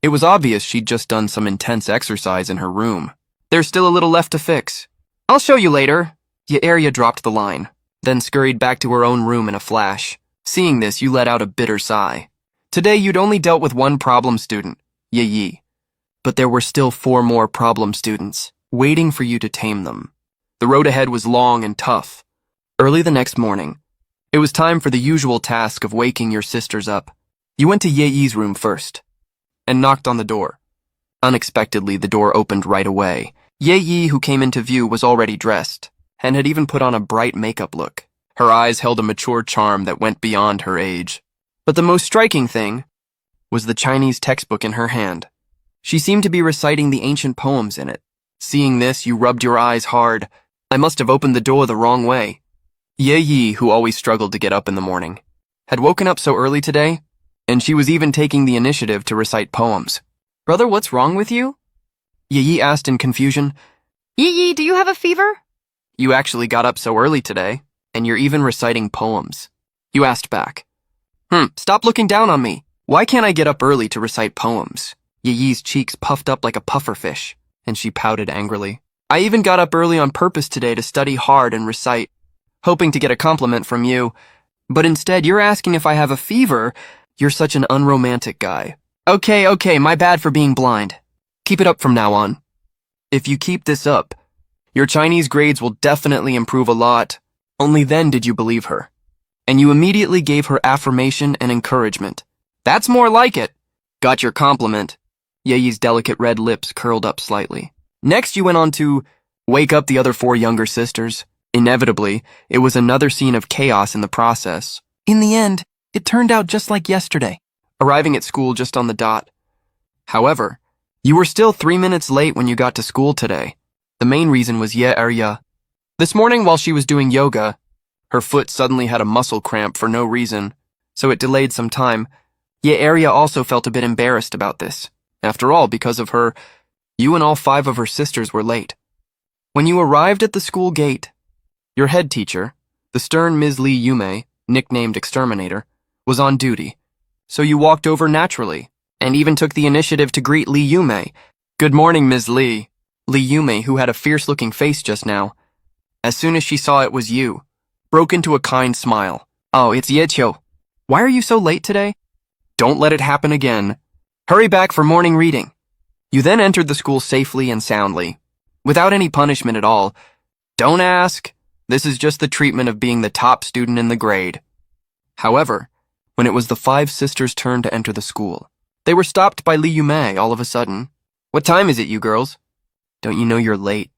It was obvious she'd just done some intense exercise in her room. There's still a little left to fix. I'll show you later. Yearia dropped the line, then scurried back to her own room in a flash. Seeing this, you let out a bitter sigh. Today you'd only dealt with one problem student, Yi. But there were still 4 more problem students, waiting for you to tame them. The road ahead was long and tough. Early the next morning, it was time for the usual task of waking your sisters up. You went to Yi's room first, and knocked on the door. Unexpectedly, the door opened right away. Yi, who came into view, was already dressed, and had even put on a bright makeup look. Her eyes held a mature charm that went beyond her age. But the most striking thing was the Chinese textbook in her hand. She seemed to be reciting the ancient poems in it. Seeing this, you rubbed your eyes hard. I must have opened the door the wrong way. Yi, who always struggled to get up in the morning, had woken up so early today, and she was even taking the initiative to recite poems. Brother, what's wrong with you? Yi asked in confusion. Yi, do you have a fever? You actually got up so early today, and you're even reciting poems. You asked back. Stop looking down on me. Why can't I get up early to recite poems? Yi's cheeks puffed up like a pufferfish, and she pouted angrily. I even got up early on purpose today to study hard and recite, hoping to get a compliment from you. But instead, you're asking if I have a fever. You're such an unromantic guy. Okay, my bad for being blind. Keep it up from now on. If you keep this up, your Chinese grades will definitely improve a lot. Only then did you believe her. And you immediately gave her affirmation and encouragement. That's more like it. Got your compliment. Yi's delicate red lips curled up slightly. Next, you went on to wake up the other 4 younger sisters. Inevitably, it was another scene of chaos in the process. In the end, it turned out just like yesterday, arriving at school just on the dot. However, you were still 3 minutes late when you got to school today. The main reason was Yearia. This morning while she was doing yoga, her foot suddenly had a muscle cramp for no reason, so it delayed some time. Yearia also felt a bit embarrassed about this. After all, because of her, you and all 5 of her sisters were late. When you arrived at the school gate, your head teacher, the stern Ms. Li Yume, nicknamed Exterminator, was on duty, so you walked over naturally, and even took the initiative to greet Li Yume. Good morning, Ms. Li. Li Yume, who had a fierce-looking face just now, as soon as she saw it was you, broke into a kind smile. Oh, it's Yeqiu. Why are you so late today? Don't let it happen again. Hurry back for morning reading. You then entered the school safely and soundly, without any punishment at all. Don't ask. This is just the treatment of being the top student in the grade. However, when it was the 5 sisters' turn to enter the school, they were stopped by Li Yume all of a sudden. What time is it, you girls? Don't you know you're late?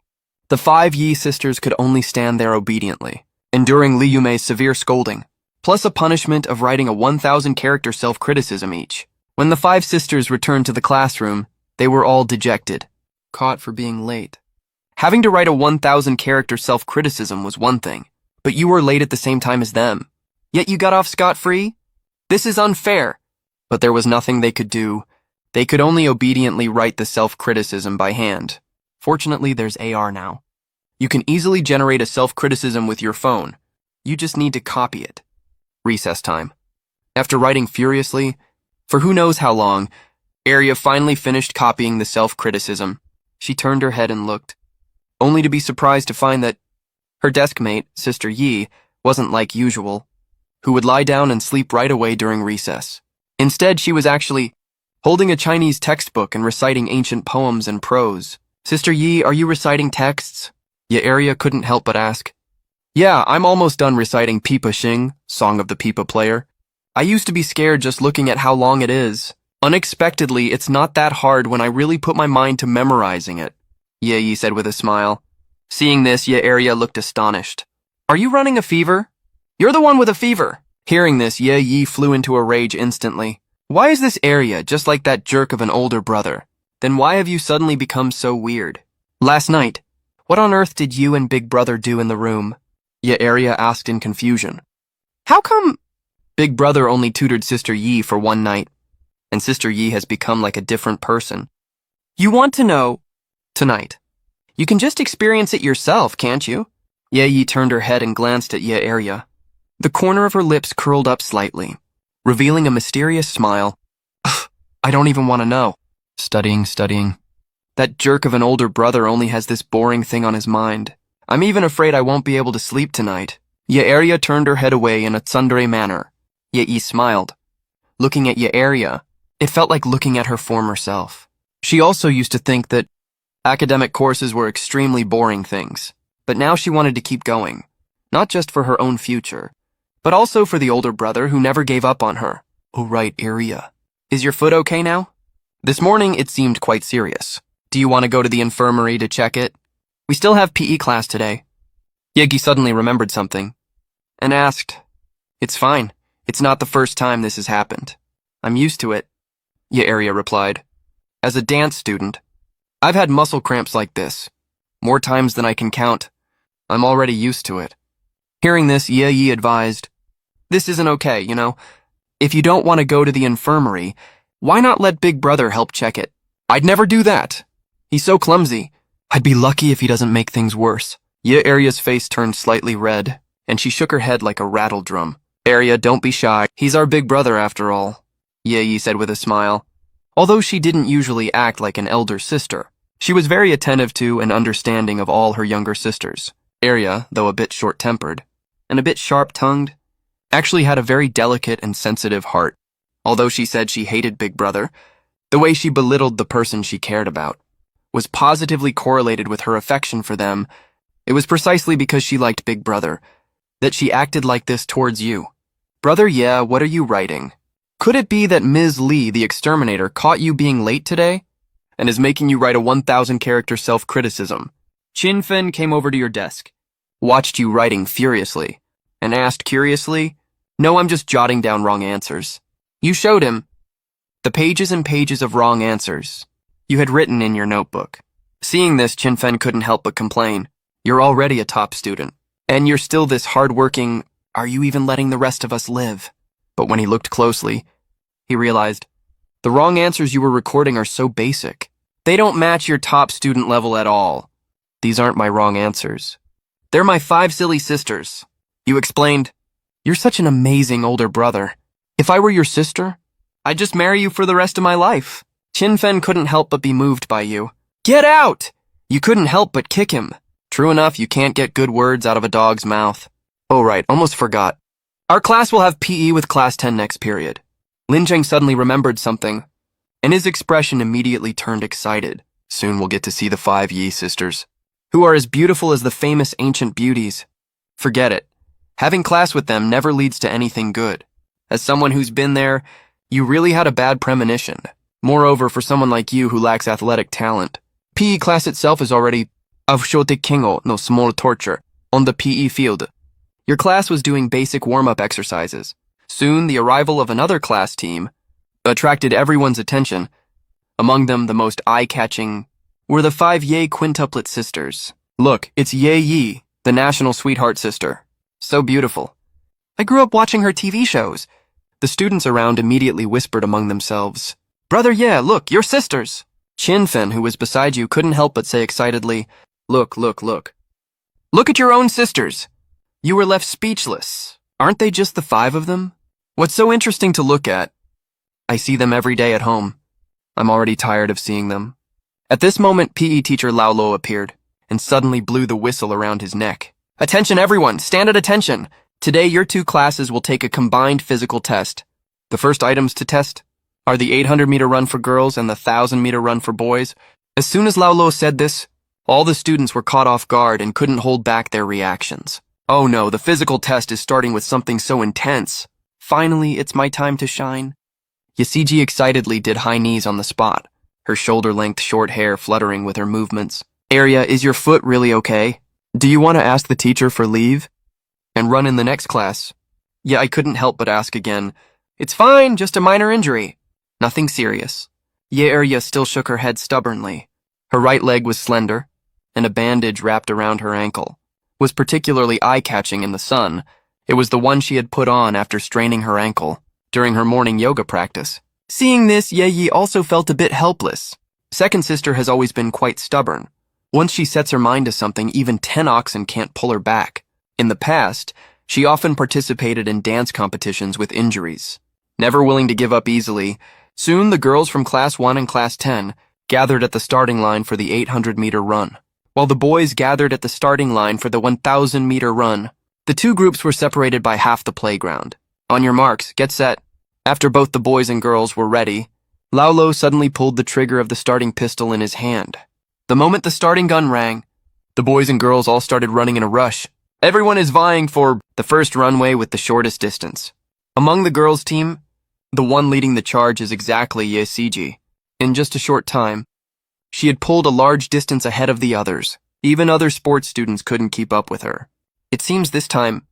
The 5 Yi sisters could only stand there obediently, enduring Li Yume's severe scolding, plus a punishment of writing a 1,000-character self-criticism each. When the 5 sisters returned to the classroom, they were all dejected, caught for being late. Having to write a 1,000-character self-criticism was one thing, but you were late at the same time as them. Yet you got off scot-free? This is unfair. But there was nothing they could do. They could only obediently write the self-criticism by hand. Fortunately, there's AR now. You can easily generate a self-criticism with your phone. You just need to copy it. Recess time. After writing furiously, for who knows how long, Arya finally finished copying the self-criticism. She turned her head and looked, only to be surprised to find that her deskmate, Sister Yi, wasn't like usual, who would lie down and sleep right away during recess. Instead, she was actually holding a Chinese textbook and reciting ancient poems and prose. Sister Yi, are you reciting texts? Ye couldn't help but ask. Yeah, I'm almost done reciting Pipa Xing, Song of the Pipa Player. I used to be scared just looking at how long it is. Unexpectedly, it's not that hard when I really put my mind to memorizing it, Ye said with a smile. Seeing this, Ye looked astonished. Are you running a fever? You're the one with a fever. Hearing this, Ye flew into a rage instantly. Why is this area just like that jerk of an older brother? Then why have you suddenly become so weird? Last night, what on earth did you and Big Brother do in the room? Ye asked in confusion. How come? Big Brother only tutored Sister Yi for one night, and Sister Yi has become like a different person. You want to know? Tonight. You can just experience it yourself, can't you? Ye turned her head and glanced at Ye. The corner of her lips curled up slightly, revealing a mysterious smile. I don't even want to know. Studying. That jerk of an older brother only has this boring thing on his mind. I'm even afraid I won't be able to sleep tonight. Ye turned her head away in a tsundere manner. Ye smiled. Looking at Ye, it felt like looking at her former self. She also used to think that academic courses were extremely boring things, but now she wanted to keep going, not just for her own future, but also for the older brother who never gave up on her. Oh right, Aria. Is your foot okay now? This morning it seemed quite serious. Do you want to go to the infirmary to check it? We still have PE class today. Yegi suddenly remembered something and asked, It's fine. It's not the first time this has happened. I'm used to it, Ye replied. As a dance student, I've had muscle cramps like this, more times than I can count. I'm already used to it. Hearing this, Ye advised, This isn't okay, you know. If you don't want to go to the infirmary, why not let Big Brother help check it? I'd never do that. He's so clumsy. I'd be lucky if he doesn't make things worse. Ye's face turned slightly red, and she shook her head like a rattle drum. Aria, don't be shy. He's our big brother after all, Ye said with a smile. Although she didn't usually act like an elder sister, she was very attentive to and understanding of all her younger sisters. Aria, though a bit short-tempered and a bit sharp-tongued, actually had a very delicate and sensitive heart. Although she said she hated Big Brother, the way she belittled the person she cared about was positively correlated with her affection for them. It was precisely because she liked Big Brother that she acted like this towards you. Brother, what are you writing? Could it be that Ms. Lee, the exterminator, caught you being late today and is making you write a 1,000-character self-criticism? Qin Fen came over to your desk, watched you writing furiously, and asked curiously, No, I'm just jotting down wrong answers. You showed him the pages and pages of wrong answers you had written in your notebook. Seeing this, Qin Fen couldn't help but complain. You're already a top student, and you're still this hard-working, are you even letting the rest of us live? But when he looked closely, he realized, the wrong answers you were recording are so basic. They don't match your top student level at all. These aren't my wrong answers. They're my 5 silly sisters. You explained, you're such an amazing older brother. If I were your sister, I'd just marry you for the rest of my life. Qin Fen couldn't help but be moved by you. Get out! You couldn't help but kick him. True enough, you can't get good words out of a dog's mouth. Oh right, almost forgot. Our class will have PE with Class 10 next period. Lin Zheng suddenly remembered something, and his expression immediately turned excited. Soon we'll get to see the 5 Yi sisters, who are as beautiful as the famous ancient beauties. Forget it. Having class with them never leads to anything good. As someone who's been there, you really had a bad premonition. Moreover, for someone like you who lacks athletic talent, PE class itself is already avshotekingo no small torture on the PE field. Your class was doing basic warm-up exercises. Soon, the arrival of another class team attracted everyone's attention. Among them, the most eye-catching were the 5 Ye quintuplet sisters. Look, it's Ye Yi, the national sweetheart sister. So beautiful. I grew up watching her TV shows. The students around immediately whispered among themselves, Brother Ye, look, your sisters! Qin Fen, who was beside you, couldn't help but say excitedly, Look. Look at your own sisters! You were left speechless. Aren't they just the 5 of them? What's so interesting to look at? I see them every day at home. I'm already tired of seeing them. At this moment, PE teacher Lao Lo appeared and suddenly blew the whistle around his neck. Attention everyone, stand at attention! Today your 2 classes will take a combined physical test. The first items to test are the 800-meter run for girls and the 1,000-meter run for boys. As soon as Laulo said this, all the students were caught off guard and couldn't hold back their reactions. Oh no, the physical test is starting with something so intense. Finally, it's my time to shine. Yasiji excitedly did high knees on the spot, her shoulder-length short hair fluttering with her movements. Arya, is your foot really okay? Do you want to ask the teacher for leave? And run in the next class? Yeah, I couldn't help but ask again. It's fine, just a minor injury. Nothing serious. Arya still shook her head stubbornly. Her right leg was slender, and a bandage wrapped around her ankle was particularly eye-catching in the sun. It was the one she had put on after straining her ankle during her morning yoga practice. Seeing this, Ye also felt a bit helpless. Second sister has always been quite stubborn. Once she sets her mind to something, even 10 oxen can't pull her back. In the past, she often participated in dance competitions with injuries. Never willing to give up easily, soon the girls from Class 1 and Class 10 gathered at the starting line for the 800-meter run, while the boys gathered at the starting line for the 1,000-meter run. The two groups were separated by half the playground. On your marks, get set. After both the boys and girls were ready, Laulo suddenly pulled the trigger of the starting pistol in his hand. The moment the starting gun rang, the boys and girls all started running in a rush. Everyone is vying for the first runway with the shortest distance. Among the girls' team, the one leading the charge is exactly Yesiji. In just a short time, she had pulled a large distance ahead of the others. Even other sports students couldn't keep up with her. It seems this time,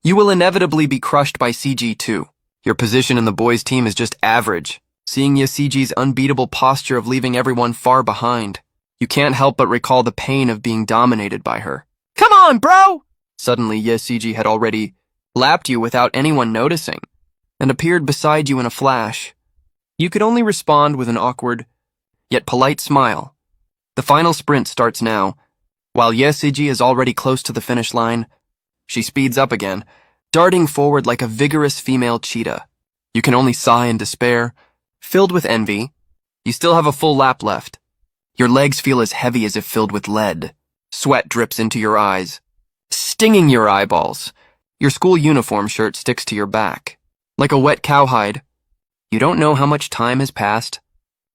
you will inevitably be crushed by CG too. Your position in the boys' team is just average. Seeing Yesiji's unbeatable posture of leaving everyone far behind, you can't help but recall the pain of being dominated by her. Come on, bro! Suddenly, Yesiji had already lapped you without anyone noticing, and appeared beside you in a flash. You could only respond with an awkward, yet polite smile. The final sprint starts now. While Yesiji is already close to the finish line, she speeds up again, darting forward like a vigorous female cheetah. You can only sigh in despair, filled with envy. You still have a full lap left. Your legs feel as heavy as if filled with lead. Sweat drips into your eyes, stinging your eyeballs. Your school uniform shirt sticks to your back, like a wet cowhide. You don't know how much time has passed.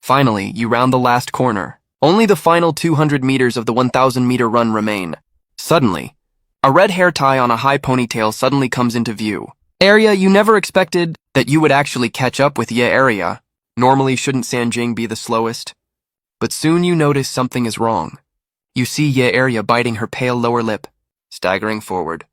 Finally, you round the last corner. Only the final 200 meters of the 1,000-meter run remain. Suddenly, a red hair tie on a high ponytail suddenly comes into view. Arya, you never expected that you would actually catch up with Arya. Normally, shouldn't Sanjing be the slowest? But soon you notice something is wrong. You see Arya biting her pale lower lip, staggering forward,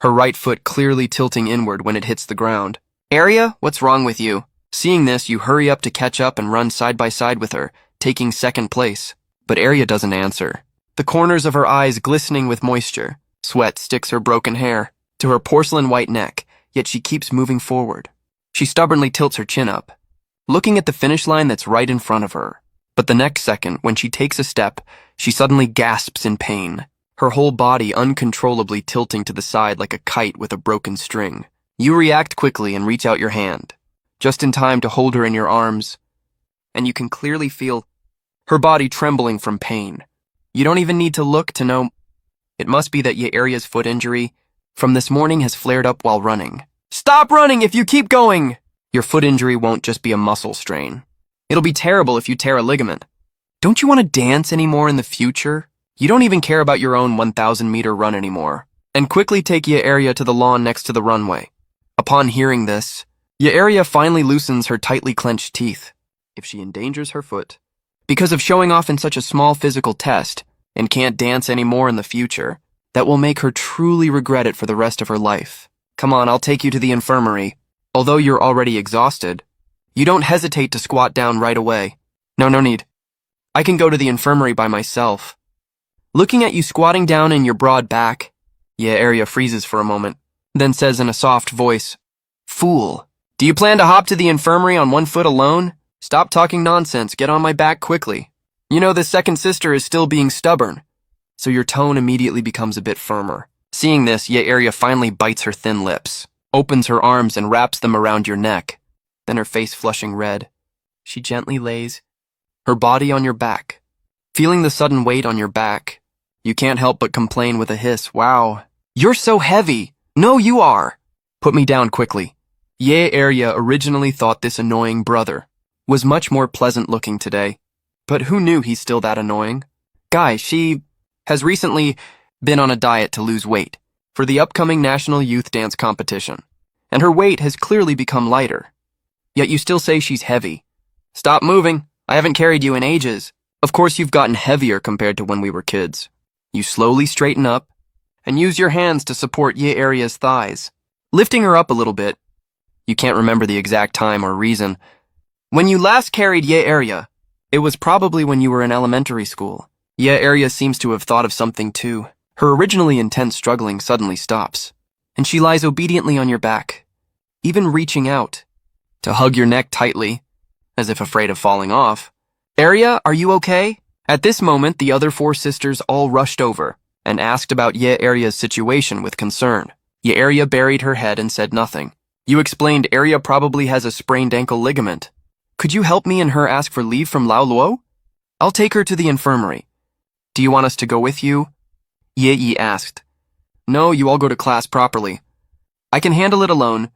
her right foot clearly tilting inward when it hits the ground. Arya, what's wrong with you? Seeing this, you hurry up to catch up and run side by side with her, taking second place. But Arya doesn't answer. The corners of her eyes glistening with moisture. Sweat sticks her broken hair to her porcelain white neck, yet she keeps moving forward. She stubbornly tilts her chin up, looking at the finish line that's right in front of her. But the next second, when she takes a step, she suddenly gasps in pain, her whole body uncontrollably tilting to the side like a kite with a broken string. You react quickly and reach out your hand, just in time to hold her in your arms, and you can clearly feel her body trembling from pain. You don't even need to look to know. It must be that Arya's foot injury from this morning has flared up while running. Stop running if you keep going! Your foot injury won't just be a muscle strain. It'll be terrible if you tear a ligament. Don't you want to dance anymore in the future? You don't even care about your own 1,000-meter run anymore. And quickly take Arya to the lawn next to the runway. Upon hearing this, Arya finally loosens her tightly clenched teeth. If she endangers her foot because of showing off in such a small physical test and can't dance anymore in the future, that will make her truly regret it for the rest of her life. Come on, I'll take you to the infirmary. Although you're already exhausted, you don't hesitate to squat down right away. No need. I can go to the infirmary by myself. Looking at you squatting down in your broad back, Arya freezes for a moment, then says in a soft voice, Fool, do you plan to hop to the infirmary on one foot alone? Stop talking nonsense, get on my back quickly. You know the second sister is still being stubborn, so your tone immediately becomes a bit firmer. Seeing this, Arya finally bites her thin lips, opens her arms and wraps them around your neck. Then her face flushing red, she gently lays her body on your back. Feeling the sudden weight on your back, you can't help but complain with a hiss. Wow, you're so heavy. No, you are. Put me down quickly. Arya originally thought this annoying brother was much more pleasant looking today. But who knew he's still that annoying? Guy, she has recently been on a diet to lose weight for the upcoming National Youth Dance Competition, and her weight has clearly become lighter. Yet you still say she's heavy. Stop moving. I haven't carried you in ages. Of course you've gotten heavier compared to when we were kids. You slowly straighten up and use your hands to support Ye Aria's thighs, lifting her up a little bit. You can't remember the exact time or reason. When you last carried Ye Aria, it was probably when you were in elementary school. Ye Aria seems to have thought of something too. Her originally intense struggling suddenly stops, and she lies obediently on your back, even reaching out to hug your neck tightly, as if afraid of falling off. Aria, are you okay? At this moment, the other 4 sisters all rushed over and asked about Ye Aria's situation with concern. Ye Aria buried her head and said nothing. You explained Aria probably has a sprained ankle ligament. Could you help me and her ask for leave from Lao Luo? I'll take her to the infirmary. Do you want us to go with you? Ye Yi asked. No, you all go to class properly. I can handle it alone.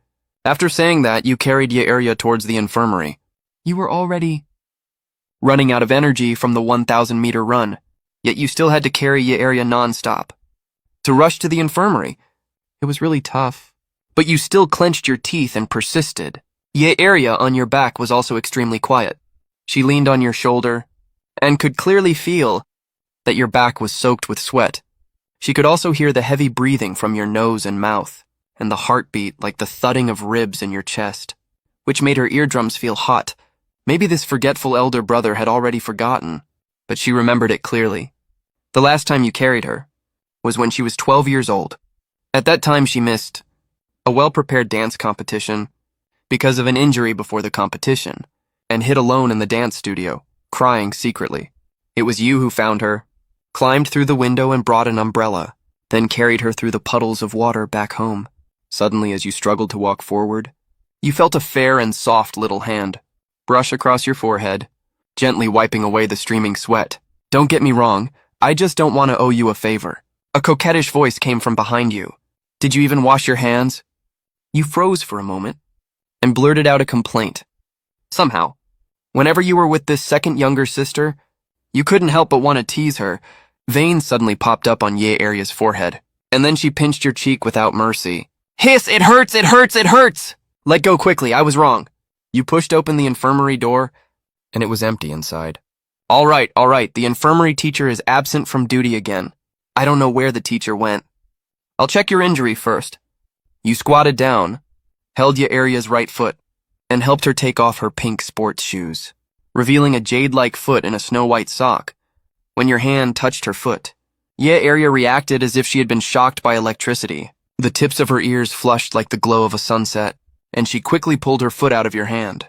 After saying that, you carried Ye Aria towards the infirmary. You were already running out of energy from the 1,000-meter run, yet you still had to carry Ye Aria non-stop. To rush to the infirmary, it was really tough. But you still clenched your teeth and persisted. Ye Aria on your back was also extremely quiet. She leaned on your shoulder and could clearly feel that your back was soaked with sweat. She could also hear the heavy breathing from your nose and mouth, and the heartbeat like the thudding of ribs in your chest, which made her eardrums feel hot. Maybe this forgetful elder brother had already forgotten, but she remembered it clearly. The last time you carried her was when she was 12 years old. At that time she missed a well-prepared dance competition because of an injury before the competition, and hid alone in the dance studio, crying secretly. It was you who found her, climbed through the window and brought an umbrella, then carried her through the puddles of water back home. Suddenly, as you struggled to walk forward, you felt a fair and soft little hand brush across your forehead, gently wiping away the streaming sweat. Don't get me wrong, I just don't want to owe you a favor. A coquettish voice came from behind you. Did you even wash your hands? You froze for a moment and blurted out a complaint. Somehow, whenever you were with this second younger sister, you couldn't help but want to tease her. Veins suddenly popped up on Ye Aria's forehead, and then she pinched your cheek without mercy. Hiss, it hurts, it hurts, it hurts! Let go quickly, I was wrong. You pushed open the infirmary door, and it was empty inside. All right, the infirmary teacher is absent from duty again. I don't know where the teacher went. I'll check your injury first. You squatted down, held Ye Aria's right foot, and helped her take off her pink sports shoes, revealing a jade-like foot in a snow-white sock. When your hand touched her foot, Ye Aria reacted as if she had been shocked by electricity. The tips of her ears flushed like the glow of a sunset, and she quickly pulled her foot out of your hand.